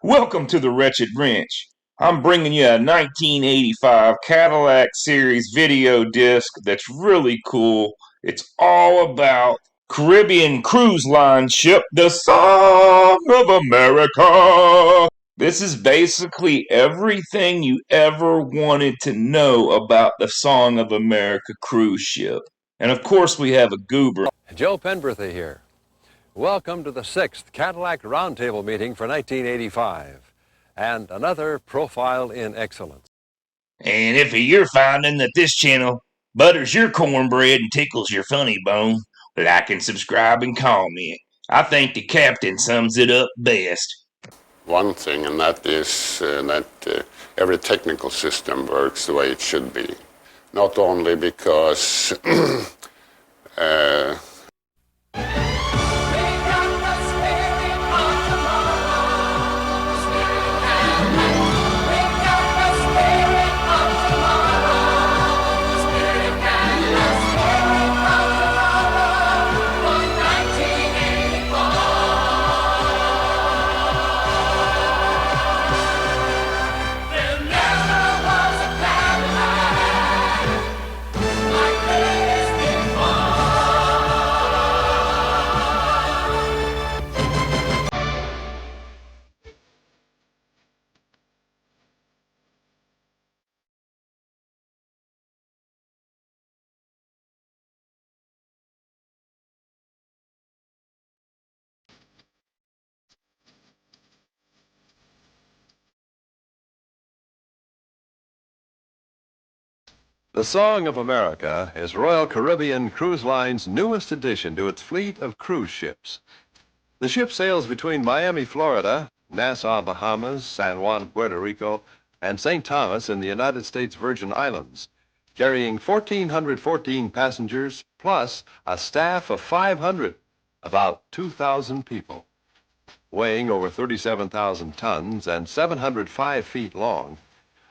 Welcome to the Wretched Wrench. I'm bringing you a 1985 Cadillac series video disc that's really cool. It's all about Caribbean cruise line ship, the Song of America. This is basically everything you ever wanted to know about the Song of America cruise ship. And of course, we have a goober. Joe Penberthy here. Welcome to the 6th Cadillac Roundtable meeting for 1985, and another profile in excellence. And if you're finding that this channel butters your cornbread and tickles your funny bone, like and subscribe and comment. I think the captain sums it up best. One thing, and that is that every technical system works the way it should be. Not only because The Song of America is Royal Caribbean Cruise Line's newest addition to its fleet of cruise ships. The ship sails between Miami, Florida, Nassau, Bahamas, San Juan, Puerto Rico, and St. Thomas in the United States Virgin Islands, carrying 1,414 passengers plus a staff of 500, about 2,000 people. Weighing over 37,000 tons and 705 feet long,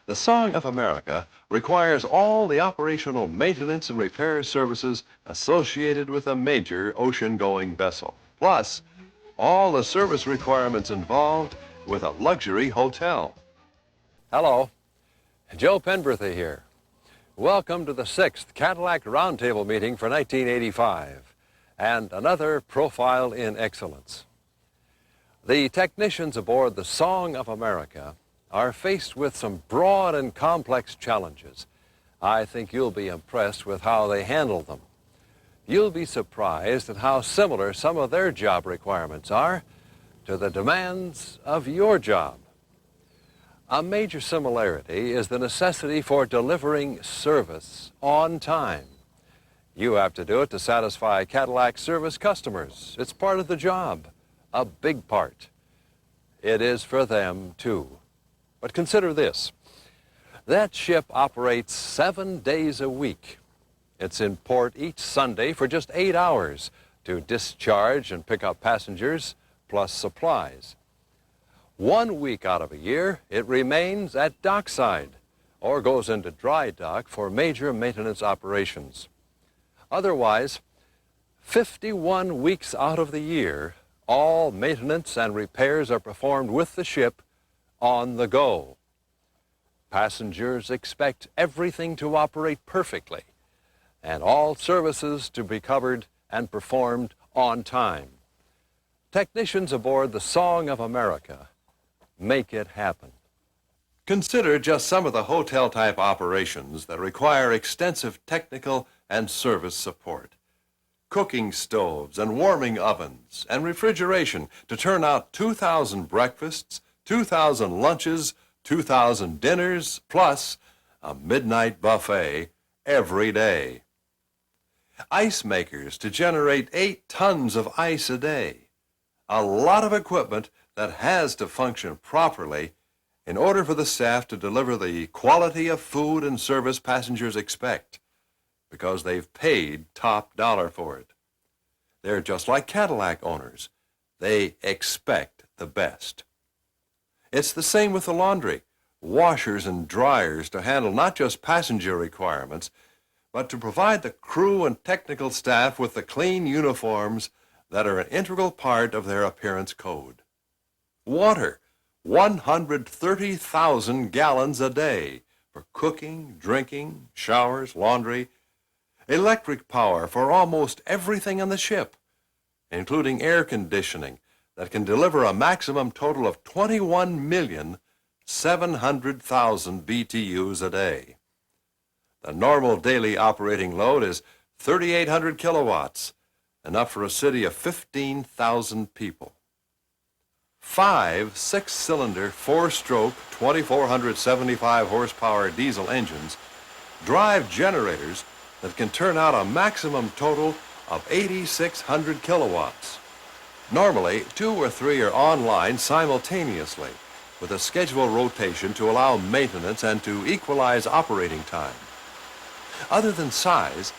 the Song of America requires all the operational maintenance and repair services associated with a major ocean-going vessel, plus all the service requirements involved with a luxury hotel. Hello, Joe Penberthy here. Welcome to the 6th Cadillac Roundtable meeting for 1985, and another profile in excellence. The technicians aboard the Song of America are faced with some broad and complex challenges. I think you'll be impressed with how they handle them. You'll be surprised at how similar some of their job requirements are to the demands of your job. A major similarity is the necessity for delivering service on time. You have to do it to satisfy Cadillac service customers. It's part of the job, a big part. It is for them, too. But consider this. That ship operates 7 days a week. It's in port each Sunday for just 8 hours to discharge and pick up passengers, plus supplies. 1 week out of a year, it remains at dockside or goes into dry dock for major maintenance operations. Otherwise, 51 weeks out of the year, all maintenance and repairs are performed with the ship on the go. Passengers expect everything to operate perfectly and all services to be covered and performed on time. Technicians aboard the Song of America make it happen. Consider just some of the hotel-type operations that require extensive technical and service support. Cooking stoves and warming ovens and refrigeration to turn out 2,000 breakfasts, 2,000 lunches, 2,000 dinners, plus a midnight buffet every day. Ice makers to generate 8 tons of ice a day. A lot of equipment that has to function properly in order for the staff to deliver the quality of food and service passengers expect, because they've paid top dollar for it. They're just like Cadillac owners. They expect the best. It's the same with the laundry, washers and dryers to handle not just passenger requirements, but to provide the crew and technical staff with the clean uniforms that are an integral part of their appearance code. Water 130,000 gallons a day for cooking, drinking, showers, laundry, electric power for almost everything on the ship, including air conditioning that can deliver a maximum total of 21,700,000 BTUs a day. The normal daily operating load is 3,800 kilowatts, enough for a city of 15,000 people. 5 6-cylinder, 4-stroke, 2,475 horsepower diesel engines drive generators that can turn out a maximum total of 8,600 kilowatts. Normally, 2 or 3 are online simultaneously with a scheduled rotation to allow maintenance and to equalize operating time. Other than size,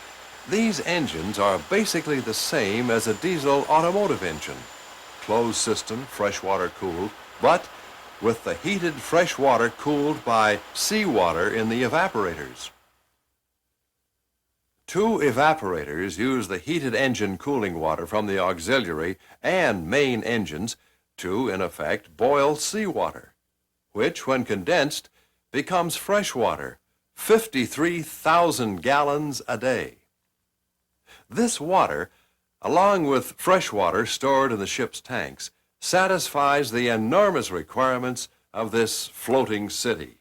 these engines are basically the same as a diesel automotive engine, closed system, freshwater cooled, but with the heated fresh water cooled by seawater in the evaporators. 2 evaporators use the heated engine cooling water from the auxiliary and main engines to, in effect, boil seawater, which, when condensed, becomes fresh water, 53,000 gallons a day. This water, along with fresh water stored in the ship's tanks, satisfies the enormous requirements of this floating city.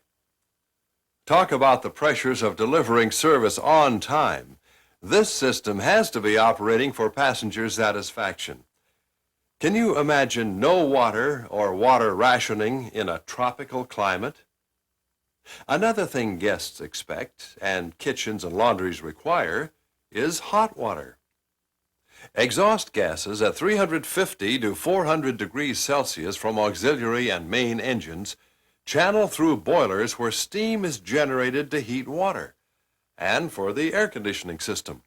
Talk about the pressures of delivering service on time. This system has to be operating for passenger satisfaction. Can you imagine no water or water rationing in a tropical climate? Another thing guests expect, and kitchens and laundries require, is hot water. Exhaust gases at 350 to 400 degrees Celsius from auxiliary and main engines channel through boilers where steam is generated to heat water and for the air conditioning system.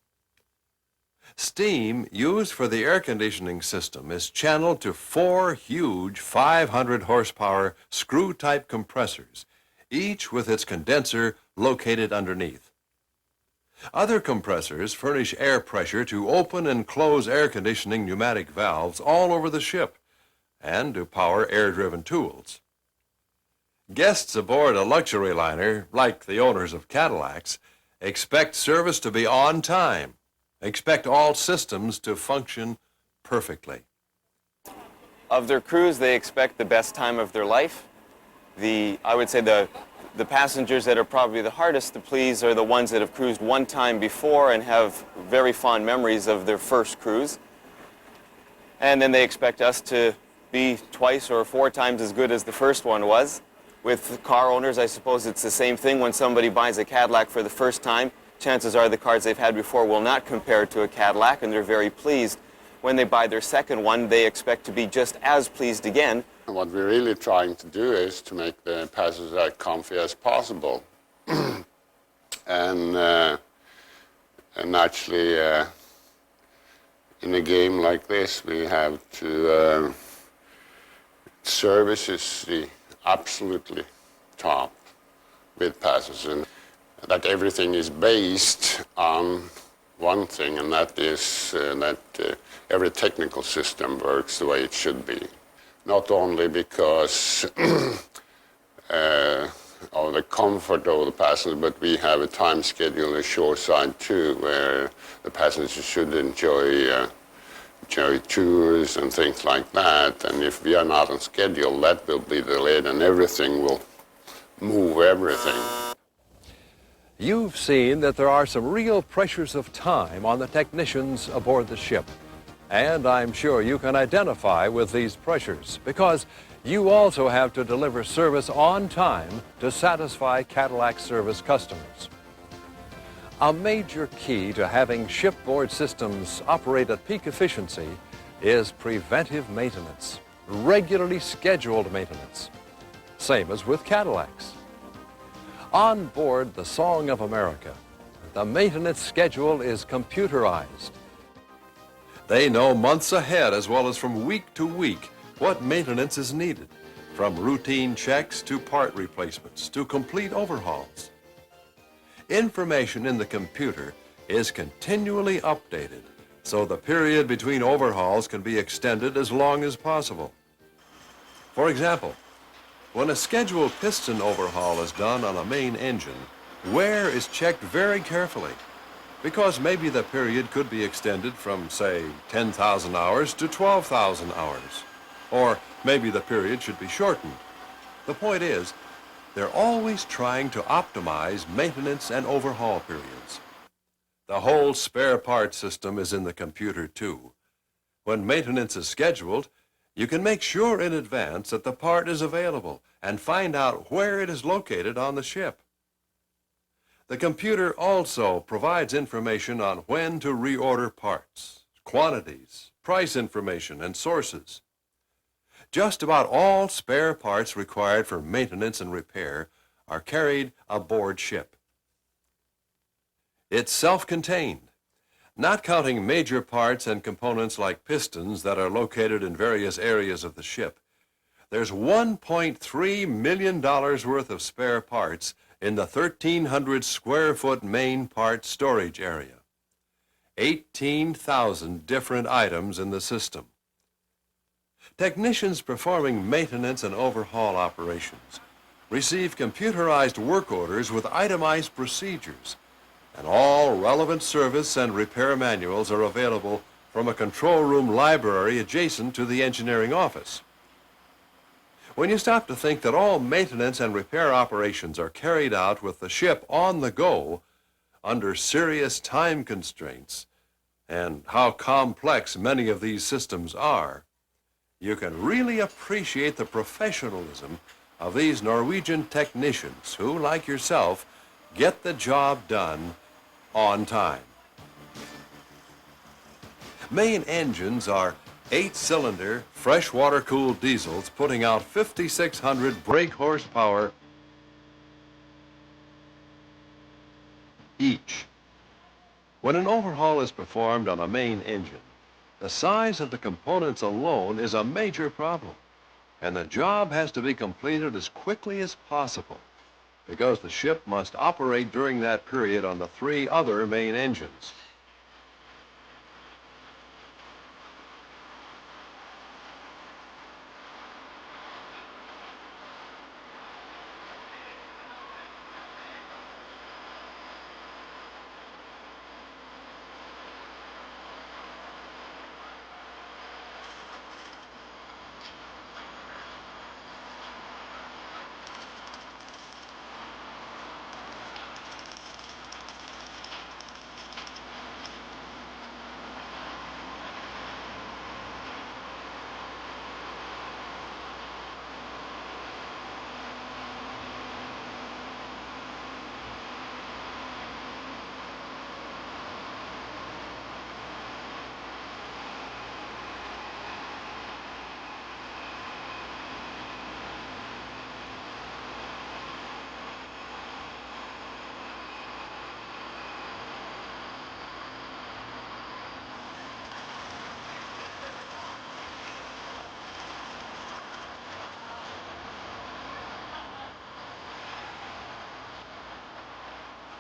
Steam used for the air conditioning system is channeled to 4 huge 500 horsepower screw-type compressors, each with its condenser located underneath. Other compressors furnish air pressure to open and close air conditioning pneumatic valves all over the ship and to power air-driven tools. Guests aboard a luxury liner, like the owners of Cadillacs, expect service to be on time, expect all systems to function perfectly. Of their crews, they expect the best time of their life. I would say the passengers that are probably the hardest to please are the ones that have cruised one time before and have very fond memories of their first cruise. And then they expect us to be twice or 4 times as good as the first one was. With car owners, I suppose it's the same thing. When somebody buys a Cadillac for the first time, chances are the cars they've had before will not compare to a Cadillac, and they're very pleased. When they buy their second one, they expect to be just as pleased again. What we're really trying to do is to make the passengers as comfy as possible. and actually, in a game like this, we have to service is the absolutely top with passengers. And that everything is based on one thing, and that is that every technical system works the way it should be. Not only because of the comfort of the passenger, but we have a time schedule on shoreside too, where the passengers should enjoy tours and things like that. And if we are not on schedule, that will be delayed, and everything will move everything. You've seen that there are some real pressures of time on the technicians aboard the ship. And I'm sure you can identify with these pressures because you also have to deliver service on time to satisfy Cadillac service customers. A major key to having shipboard systems operate at peak efficiency is preventive maintenance, regularly scheduled maintenance, same as with Cadillacs. On board the Song of America, the maintenance schedule is computerized. They know months ahead, as well as from week to week, what maintenance is needed, from routine checks to part replacements to complete overhauls. Information in the computer is continually updated, so the period between overhauls can be extended as long as possible. For example, When a scheduled piston overhaul is done on a main engine, wear is checked very carefully because maybe the period could be extended from, say, 10,000 hours to 12,000 hours. Or maybe the period should be shortened. The point is, they're always trying to optimize maintenance and overhaul periods. The whole spare part system is in the computer too. When maintenance is scheduled, you can make sure in advance that the part is available and find out where it is located on the ship. The computer also provides information on when to reorder parts, quantities, price information, and sources. Just about all spare parts required for maintenance and repair are carried aboard ship. It's self-contained, not counting major parts and components like pistons that are located in various areas of the ship. There's $1.3 million worth of spare parts in the 1,300 square foot main part storage area. 18,000 different items in the system. Technicians performing maintenance and overhaul operations receive computerized work orders with itemized procedures, and all relevant service and repair manuals are available from a control room library adjacent to the engineering office. When you stop to think that all maintenance and repair operations are carried out with the ship on the go under serious time constraints, and how complex many of these systems are, you can really appreciate the professionalism of these Norwegian technicians who, like yourself, get the job done on time. Main engines are 8-cylinder, freshwater-cooled diesels putting out 5,600 brake horsepower each. When an overhaul is performed on a main engine, the size of the components alone is a major problem, and the job has to be completed as quickly as possible because the ship must operate during that period on the 3 other main engines.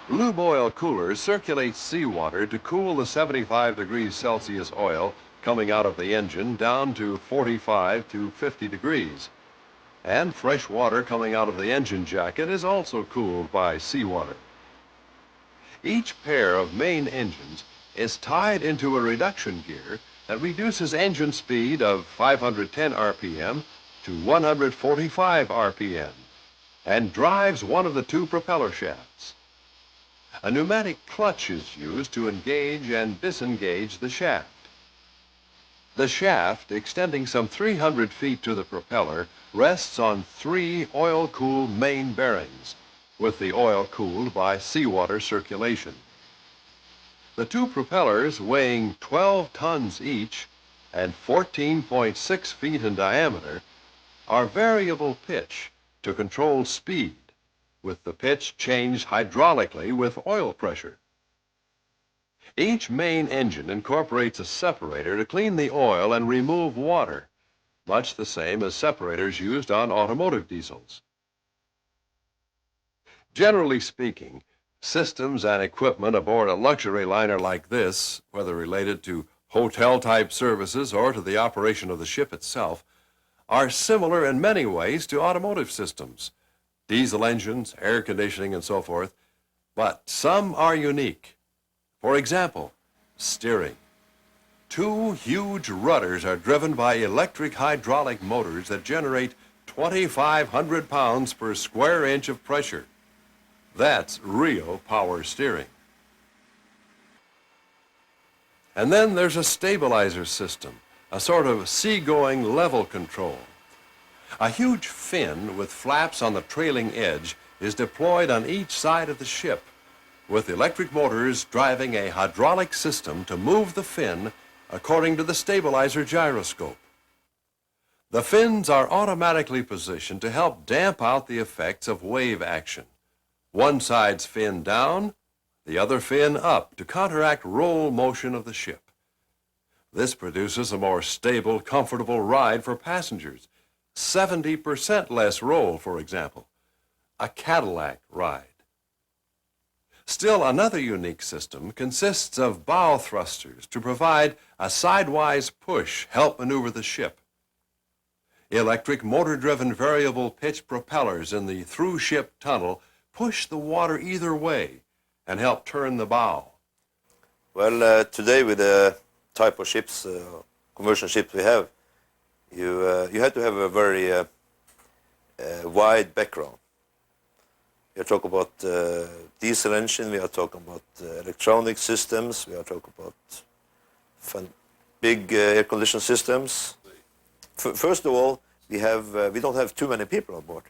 Lube oil coolers circulate seawater to cool the 75 degrees Celsius oil coming out of the engine down to 45 to 50 degrees. And fresh water coming out of the engine jacket is also cooled by seawater. Each pair of main engines is tied into a reduction gear that reduces engine speed of 510 RPM to 145 RPM and drives one of the 2 propeller shafts. A pneumatic clutch is used to engage and disengage the shaft. The shaft, extending some 300 feet to the propeller, rests on 3 oil-cooled main bearings, with the oil cooled by seawater circulation. The 2 propellers, weighing 12 tons each and 14.6 feet in diameter, are variable pitch to control speed, with the pitch changed hydraulically with oil pressure. Each main engine incorporates a separator to clean the oil and remove water, much the same as separators used on automotive diesels. Generally speaking, systems and equipment aboard a luxury liner like this, whether related to hotel-type services or to the operation of the ship itself, are similar in many ways to automotive systems, diesel engines, air conditioning, and so forth, but some are unique. For example, steering. Two huge rudders are driven by electric hydraulic motors that generate 2,500 pounds per square inch of pressure. That's real power steering. And then there's a stabilizer system, a sort of seagoing level control. A huge fin with flaps on the trailing edge is deployed on each side of the ship, with electric motors driving a hydraulic system to move the fin according to the stabilizer gyroscope. The fins are automatically positioned to help damp out the effects of wave action. One side's fin down, the other fin up to counteract roll motion of the ship. This produces a more stable, comfortable ride for passengers. 70% less roll, for example. A Cadillac ride. Still, another unique system consists of bow thrusters to provide a sidewise push, help maneuver the ship. Electric motor-driven variable pitch propellers in the through-ship tunnel push the water either way and help turn the bow. Well, today with the type of ships, commercial ships we have, you have to have a very wide background. We are talking about diesel engine, we are talking about electronic systems, we are talking about big air conditioning systems. First of all, we don't have too many people on board,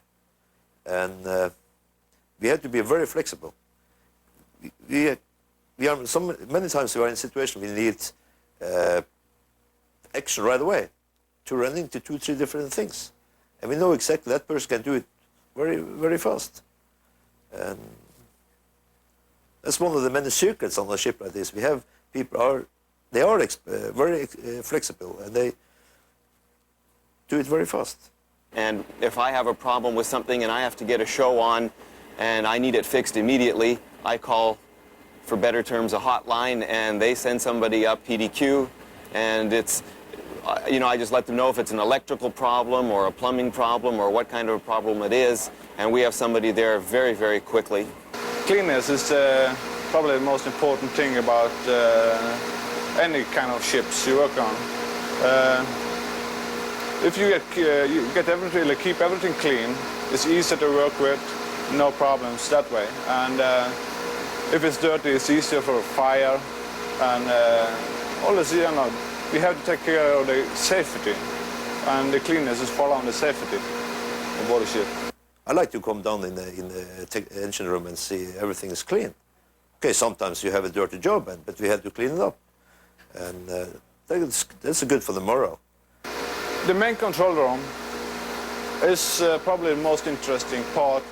and we have to be very flexible. Many times we are in a situation we need action right away to run into 2-3 different things, and we know exactly that person can do it very, very fast. And that's one of the many secrets on a ship like this. We have people they are very flexible, and they do it very fast. And if I have a problem with something and I have to get a show on and I need it fixed immediately, I call, for better terms, a hotline, and they send somebody up, PDQ, and it's, I just let them know if it's an electrical problem or a plumbing problem or what kind of a problem it is, and we have somebody there very, very quickly. Cleanness is probably the most important thing about any kind of ships you work on. If you get everything, keep everything clean, it's easier to work with, no problems that way. And if it's dirty, it's easier for a fire, and all this, we have to take care of the safety, and the cleanness is following the safety of board ship. I like to come down in the engine room and see everything is clean. Okay, sometimes you have a dirty job, but we have to clean it up, and that's good for the morale. The main control room is probably the most interesting part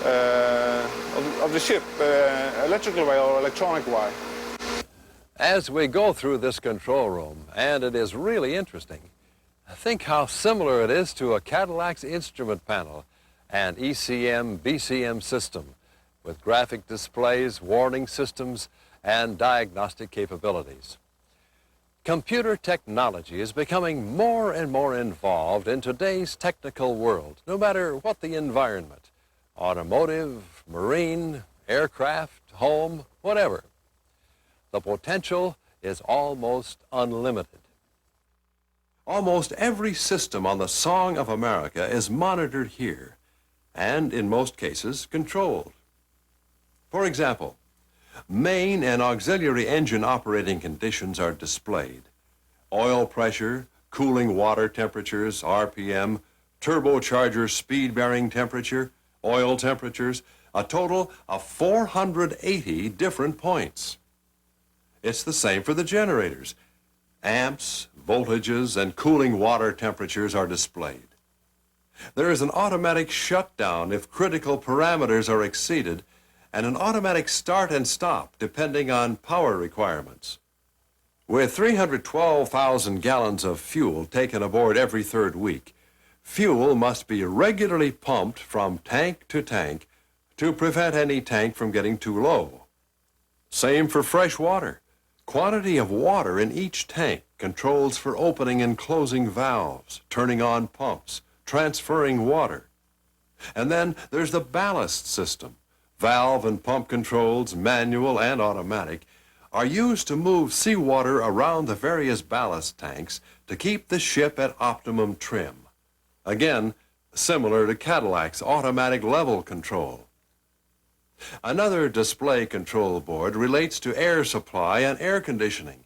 of the ship, electrical way or electronic way. As we go through this control room, and it is really interesting, think how similar it is to a Cadillac's instrument panel and ECM, BCM system with graphic displays, warning systems, and diagnostic capabilities. Computer technology is becoming more and more involved in today's technical world, no matter what the environment, automotive, marine, aircraft, home, whatever. The potential is almost unlimited. Almost every system on the Song of America is monitored here, and in most cases controlled. For example, main and auxiliary engine operating conditions are displayed. Oil pressure, cooling water temperatures, RPM, turbocharger speed bearing temperature, oil temperatures, a total of 480 different points. It's the same for the generators. Amps, voltages, and cooling water temperatures are displayed. There is an automatic shutdown if critical parameters are exceeded, and an automatic start and stop depending on power requirements. With 312,000 gallons of fuel taken aboard every third week, fuel must be regularly pumped from tank to tank to prevent any tank from getting too low. Same for fresh water. Quantity of water in each tank controls for opening and closing valves, turning on pumps, transferring water. And then there's the ballast system. Valve and pump controls, manual and automatic, are used to move seawater around the various ballast tanks to keep the ship at optimum trim. Again, similar to Cadillac's automatic level control. Another display control board relates to air supply and air conditioning.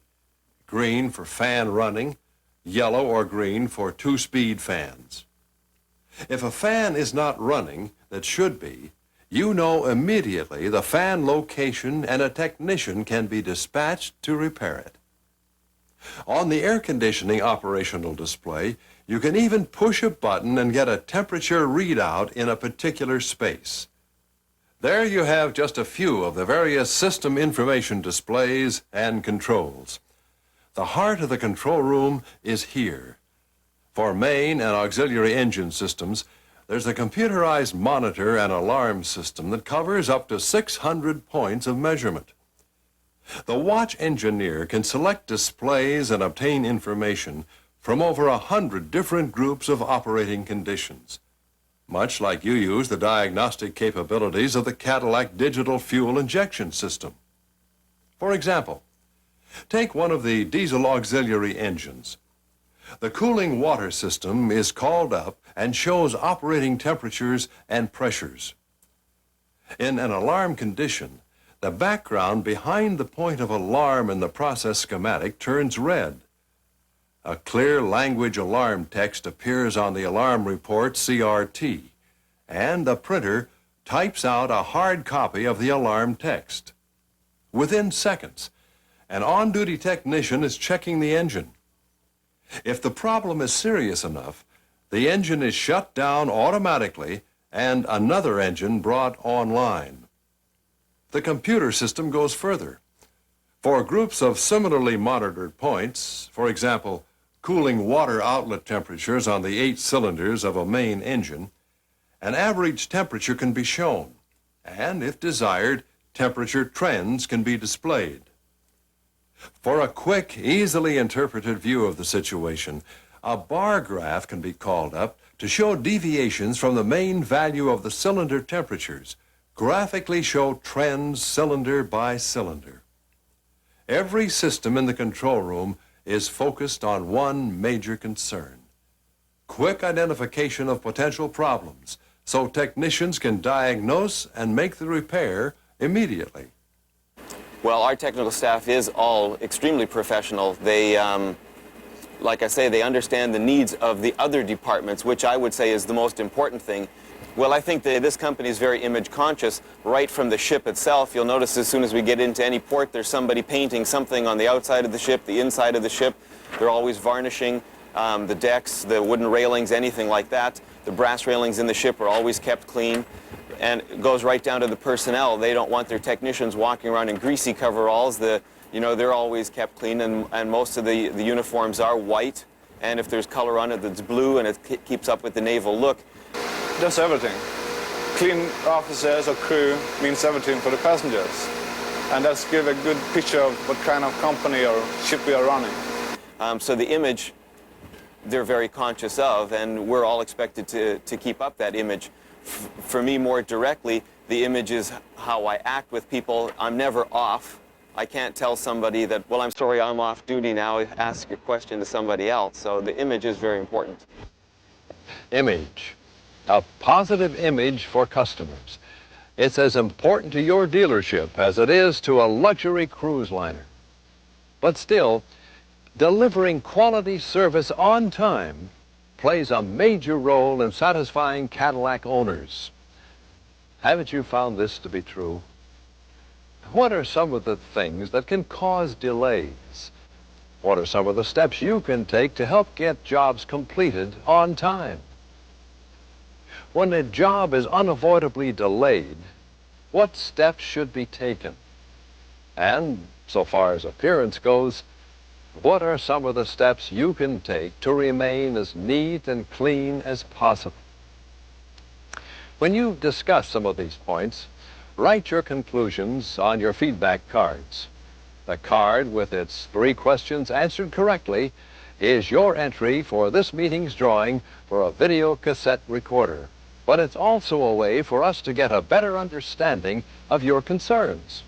Green for fan running, yellow or green for two-speed fans. If a fan is not running that should be, you know immediately the fan location and a technician can be dispatched to repair it. On the air conditioning operational display, you can even push a button and get a temperature readout in a particular space. There you have just a few of the various system information displays and controls. The heart of the control room is here. For main and auxiliary engine systems, there's a computerized monitor and alarm system that covers up to 600 points of measurement. The watch engineer can select displays and obtain information from over 100 different groups of operating conditions, much like you use the diagnostic capabilities of the Cadillac digital fuel injection system. For example, take one of the diesel auxiliary engines. The cooling water system is called up and shows operating temperatures and pressures. In an alarm condition, the background behind the point of alarm in the process schematic turns red. A clear language alarm text appears on the alarm report CRT, and the printer types out a hard copy of the alarm text. Within seconds, an on-duty technician is checking the engine. If the problem is serious enough, the engine is shut down automatically and another engine brought online. The computer system goes further. For groups of similarly monitored points, for example, cooling water outlet temperatures on the 8 cylinders of a main engine, an average temperature can be shown, and if desired, temperature trends can be displayed. For a quick, easily interpreted view of the situation, a bar graph can be called up to show deviations from the main value of the cylinder temperatures, graphically show trends cylinder by cylinder. Every system in the control room is focused on one major concern: quick identification of potential problems so technicians can diagnose and make the repair immediately. Well, our technical staff is all extremely professional. They, like I say, they understand the needs of the other departments, which I would say is the most important thing. Well, I think that this company is very image conscious right from the ship itself. You'll notice as soon as we get into any port, there's somebody painting something on the outside of the ship, the inside of the ship. They're always varnishing the decks, the wooden railings, anything like that. The brass railings in the ship are always kept clean. And it goes right down to the personnel. They don't want their technicians walking around in greasy coveralls. They're always kept clean, and most of the uniforms are white. And if there's color on it that's blue and it keeps up with the naval look. That's everything. Clean officers or crew means everything for the passengers. And that's give a good picture of what kind of company or ship we are running. So the image, they're very conscious of, and we're all expected to keep up that image. For me, more directly, the image is how I act with people. I'm never off. I can't tell somebody that, well, I'm sorry, I'm off duty now, ask your question to somebody else. So the image is very important. Image. A positive image for customers. It's as important to your dealership as it is to a luxury cruise liner. But still, delivering quality service on time plays a major role in satisfying Cadillac owners. Haven't you found this to be true? What are some of the things that can cause delays? What are some of the steps you can take to help get jobs completed on time? When a job is unavoidably delayed, what steps should be taken? And, so far as appearance goes, what are some of the steps you can take to remain as neat and clean as possible? When you discuss some of these points, write your conclusions on your feedback cards. The card with its 3 questions answered correctly is your entry for this meeting's drawing for a video cassette recorder. But it's also a way for us to get a better understanding of your concerns.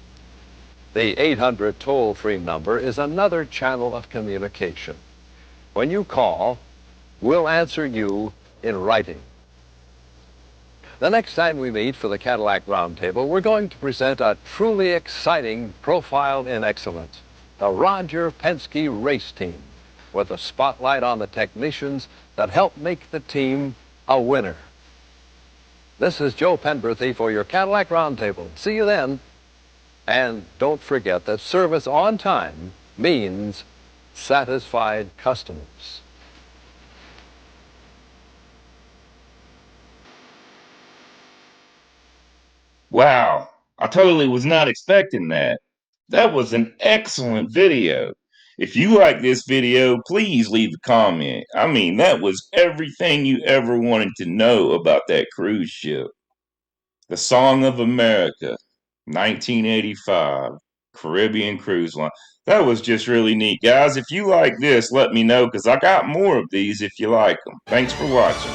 The 800 toll-free number is another channel of communication. When you call, we'll answer you in writing. The next time we meet for the Cadillac Roundtable, we're going to present a truly exciting profile in excellence, the Roger Penske Race Team, with a spotlight on the technicians that help make the team a winner. This is Joe Penberthy for your Cadillac Roundtable. See you then. And don't forget that service on time means satisfied customers. Wow, I totally was not expecting that. That was an excellent video. If you like this video, please leave a comment. I mean, that was everything you ever wanted to know about that cruise ship. The Song of America, 1985, Caribbean Cruise Line. That was just really neat. Guys, if you like this, let me know because I got more of these if you like them. Thanks for watching.